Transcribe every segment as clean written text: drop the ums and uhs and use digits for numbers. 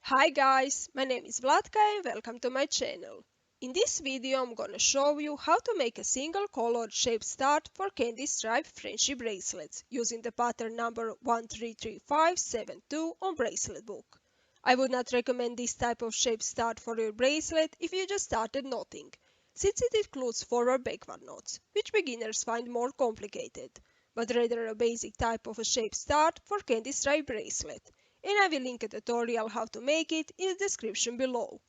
Hi guys, my name is Vlatka and welcome to my channel. In this video I'm gonna show you how to make a single colored shape stud for candy stripe friendship bracelets using the pattern number 133572 on bracelet book. I would not recommend this type of shape stud for your bracelet if you just started knotting, since it includes forward-backward knots, which beginners find more complicated, but rather a basic type of a shape stud for candy stripe bracelet, and I will link a tutorial how to make it in the description below.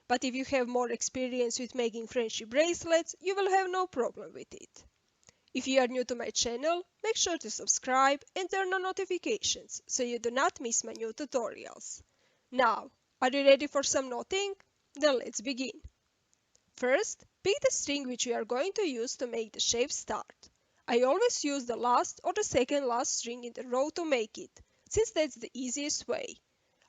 But if you have more experience with making friendship bracelets, you will have no problem with it. If you are new to my channel, make sure to subscribe and turn on notifications so you do not miss my new tutorials. Now, are you ready for some knotting? Then let's begin. First, pick the string which you are going to use to make the shape stud. I always use the last or the second last string in the row to make it, since that's the easiest way.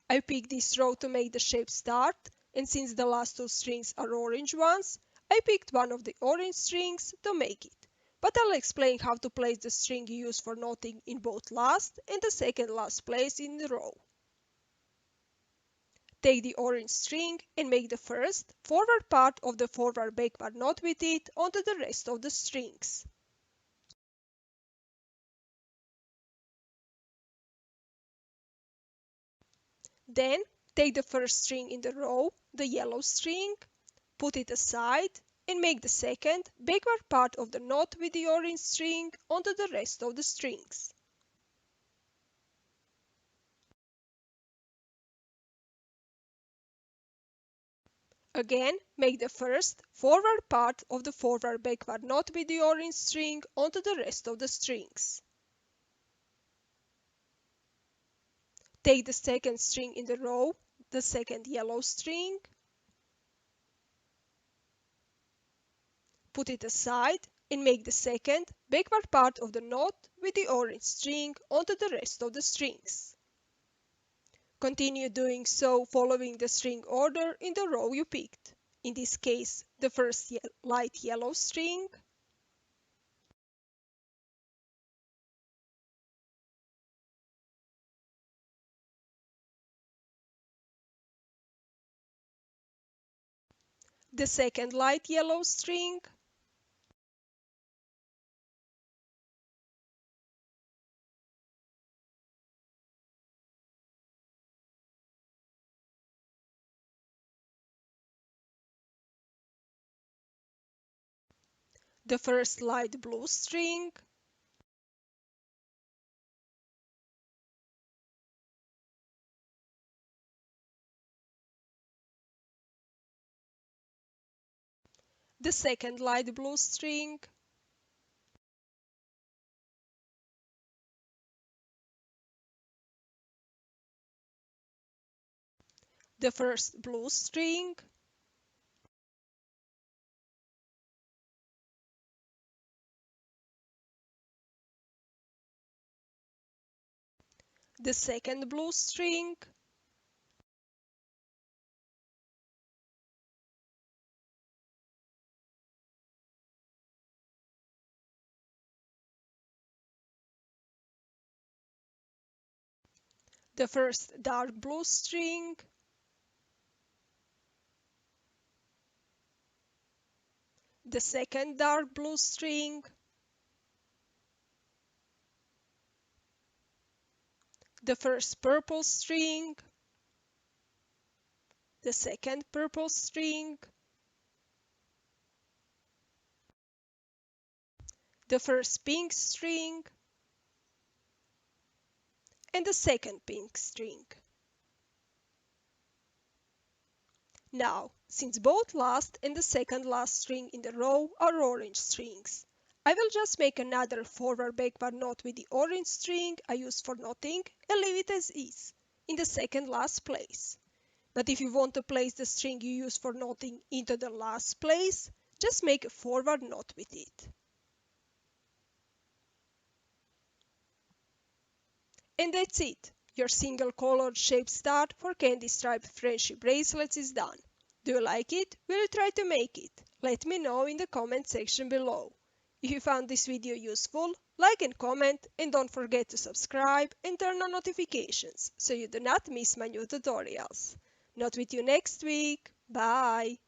I picked this row to make the shape stud, and since the last two strings are orange ones, I picked one of the orange strings to make it. But I'll explain how to place the string you use for knotting in both last and the second last place in the row. Take the orange string and make the first forward part of the forward backward knot with it onto the rest of the strings. Then take the first string in the row, the yellow string, put it aside and make the second backward part of the knot with the orange string onto the rest of the strings. Again, make the first forward part of the forward backward knot with the orange string onto the rest of the strings. Take the second string in the row, the second yellow string, put it aside and make the second backward part of the knot with the orange string onto the rest of the strings. Continue doing so following the string order in the row you picked. In this case, the first light yellow string, the second light yellow string, the first light blue string, the second light blue string, the first blue string, the second blue string, the first dark blue string, the second dark blue string, the first purple string, the second purple string, the first pink string, and the second pink string. Now, since both last and the second last string in the row are orange strings, I will just make another forward backward knot with the orange string I used for knotting and leave it as is, in the second last place. But if you want to place the string you use for knotting into the last place, just make a forward knot with it. And that's it. Your single colored shape stud for candy striped friendship bracelets is done. Do you like it? Will you try to make it? Let me know in the comment section below. If you found this video useful, like and comment, and don't forget to subscribe and turn on notifications so you do not miss my new tutorials. Not with you next week. Bye.